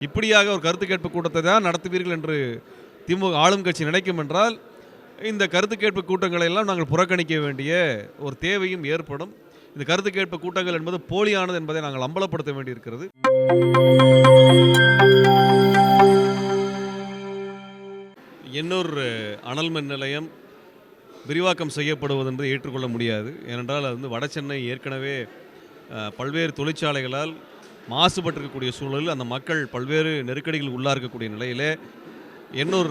இப்படியாக ஒரு கருத்து கேட்பு கூட்டத்தை தான் நடத்துவீர்கள் என்று திமுக ஆளும் கட்சி நினைக்கும் என்றால் இந்த கருத்து கேட்பு கூட்டங்களை எல்லாம் நாங்கள் புறக்கணிக்க வேண்டிய ஒரு தேவையும் ஏற்படும். இந்த கருத்து கேட்பு கூட்டங்கள் என்பது போலியானது என்பதை நாங்கள் அம்பலப்படுத்த வேண்டியிருக்கிறது. எண்ணூர் அனல் மின் நிலையம் விரிவாக்கம் செய்யப்படுவது என்பது ஏற்றுக்கொள்ள முடியாது. ஏனென்றால் அது வந்து வட சென்னை ஏற்கனவே பல்வேறு தொழிற்சாலைகளால் மாசுபட்டிருக்கக்கூடிய சூழலில் அந்த மக்கள் பல்வேறு நெருக்கடிகள் உள்ளாக இருக்கக்கூடிய நிலையிலே எண்ணூர்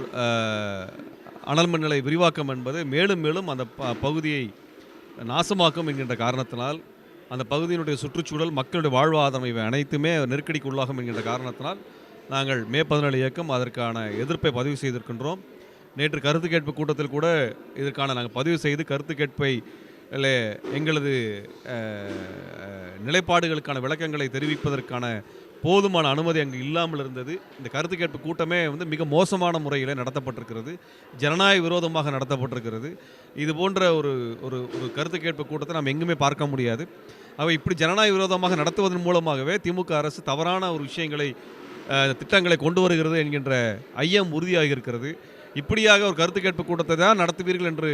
அனல் மின் நிலைய விரிவாக்கம் என்பது மேலும் மேலும் அந்த பகுதியை நாசமாக்கும் என்கின்ற காரணத்தினால், அந்த பகுதியினுடைய சுற்றுச்சூழல் மக்களுடைய வாழ்வாதாரம் இவை அனைத்துமே நெருக்கடிக்கு உள்ளாகும் என்கின்ற காரணத்தினால் நாங்கள் மே 17 இயக்கம் அதற்கான எதிர்ப்பை பதிவு செய்திருக்கின்றோம். நேற்று கருத்து கேட்பு கூட்டத்தில் கூட இதற்கான நாங்கள் பதிவு செய்து கருத்து கேட்பை எங்களது நிலைப்பாடுகளுக்கான விளக்கங்களை தெரிவிப்பதற்கான போதுமான அனுமதி அங்கு இல்லாமல் இருந்தது. இந்த கருத்து கேட்பு கூட்டமே வந்து மிக மோசமான முறையில் நடத்தப்பட்டிருக்கிறது, ஜனநாயக விரோதமாக நடத்தப்பட்டிருக்கிறது. இது போன்ற ஒரு ஒரு ஒரு கருத்து கேட்பு கூட்டத்தை நாம் எங்குமே பார்க்க முடியாது. அவை இப்படி ஜனநாயக விரோதமாக நடத்துவதன் மூலமாகவே திமுக அரசு தவறான ஒரு விஷயங்களை திட்டங்களை கொண்டு வருகிறது என்கின்ற ஐயம் உறுதியாக இருக்கிறது. இப்படியாக ஒரு கருத்து கேட்பு கூட்டத்தை தான் நடத்துவீர்கள் என்று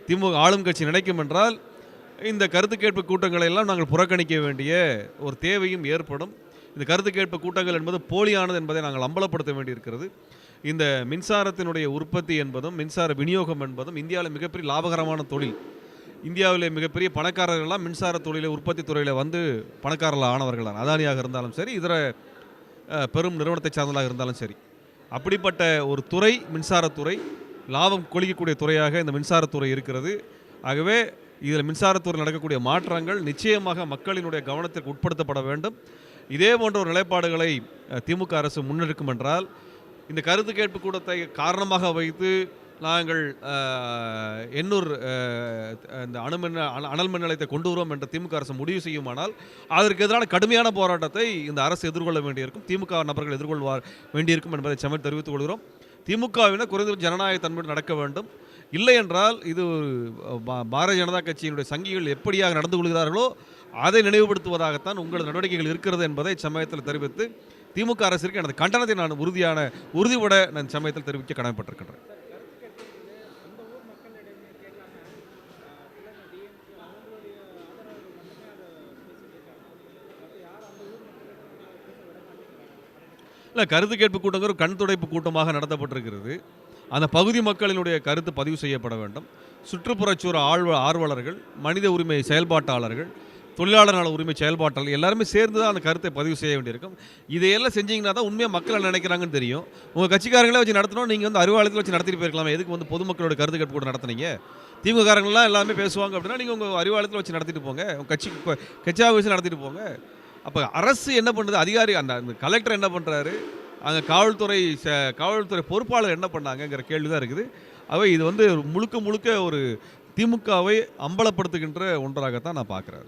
திமுக ஆளும் கட்சி நினைக்கும் என்றால் இந்த கருத்து கேட்பு கூட்டங்களை எல்லாம் நாங்கள் புறக்கணிக்க வேண்டிய ஒரு தேவையும் ஏற்படும். இந்த கருத்து கேட்பு கூட்டங்கள் என்பது போலியானது என்பதை நாங்கள் அம்பலப்படுத்த வேண்டியிருக்கிறது. இந்த மின்சாரத்தினுடைய உற்பத்தி என்பதும் மின்சார விநியோகம் என்பதும் இந்தியாவில் மிகப்பெரிய லாபகரமான தொழில். இந்தியாவிலே மிகப்பெரிய பணக்காரர்கள்லாம் மின்சார தொழிலை உற்பத்தி துறையில் வந்து பணக்காரர்கள் ஆனவர்கள் தான். அதானியாக இருந்தாலும் சரி, இதர பெரும் நிறுவனத்தை சார்ந்ததாக இருந்தாலும் சரி. அப்படிப்பட்ட ஒரு துறை மின்சாரத்துறை, லாபம் கொளிக்கக்கூடிய துறையாக இந்த மின்சாரத்துறை இருக்கிறது. ஆகவே இதில் மின்சாரத்துறையில் நடக்கக்கூடிய மாற்றங்கள் நிச்சயமாக மக்களினுடைய கவனத்திற்கு உட்படுத்தப்பட வேண்டும். இதே போன்ற ஒரு நிலைப்பாடுகளை திமுக அரசு முன்னெடுக்கும் என்றால் இந்த கருத்து கேட்பு கூட்டத்தை காரணமாக வைத்து நாங்கள் எண்ணூர் இந்த அனல் மின் நிலையத்தை கொண்டு வருவோம் என்ற திமுக அரசு முடிவு செய்யுமானால் அதற்கு எதிரான கடுமையான போராட்டத்தை இந்த அரசு எதிர்கொள்ள வேண்டியிருக்கும், திமுக நபர்கள் எதிர்கொள்வார் வேண்டியிருக்கும் என்பதை சமயம் தெரிவித்துக் கொள்கிறோம். திமுகவினர் குறைந்த ஜனநாயக தன்மை நடக்க வேண்டும். இல்லை என்றால் இது பாரதிய ஜனதா கட்சியினுடைய சங்கிகள் எப்படியாக நடந்து கொள்கிறார்களோ அதை நினைவுபடுத்துவதாகத்தான் உங்களது நடவடிக்கைகள் இருக்கிறது என்பதை சமயத்தில் தெரிவித்து திமுக அரசிற்கு எனது கண்டனத்தை நான் உறுதிபட நான் சமயத்தில் தெரிவிக்க கடமைப்பட்டிருக்கின்றேன். இல்லை, கருத்து கேட்பு கூட்டங்கள் ஒரு கண் துடைப்பு கூட்டமாக நடத்தப்பட்டிருக்கிறது. அந்த பகுதி மக்களினுடைய கருத்து பதிவு செய்யப்பட வேண்டும். சுற்றுப்புறச்சூழல் ஆர்வலர்கள், மனித உரிமை செயல்பாட்டாளர்கள், தொழிலாளர் நல உரிமை செயல்பாட்டாளர்கள் எல்லாருமே சேர்ந்து தான் அந்த கருத்தை பதிவு செய்ய வேண்டியிருக்கும். இதையெல்லாம் செஞ்சீங்கன்னா தான் உண்மையாக மக்கள் நினைக்கிறாங்கன்னு தெரியும். உங்கள் கட்சிக்காரங்களே வச்சு நடத்தணும், நீங்கள் வந்து அறிவாலயத்தில் வச்சு நடத்திட்டு போயிருக்கலாம். எதுக்கு வந்து பொதுமக்களோட கருத்து கேட்பு கூட நடத்துனீங்க? திமுககாரங்களாம் எல்லாமே பேசுவாங்க அப்படின்னா நீங்கள் உங்கள் அறிவாலயத்தில் வச்சு நடத்திட்டு போங்க, உங்கள் கட்சி ஆஃபீஸில் நடத்திட்டு போங்க. அப்போ அரசு என்ன பண்ணுறது, அதிகாரி அந்த கலெக்டர் என்ன பண்ணுறாரு, அங்கே காவல்துறை பொறுப்பாளர் என்ன பண்ணாங்கங்கிற கேள்வி தான் இருக்குது. அவை இது வந்து முழுக்க ஒரு திமுகவை அம்பலப்படுத்துகின்ற ஒன்றாகத்தான் நான் பார்க்குறேன்.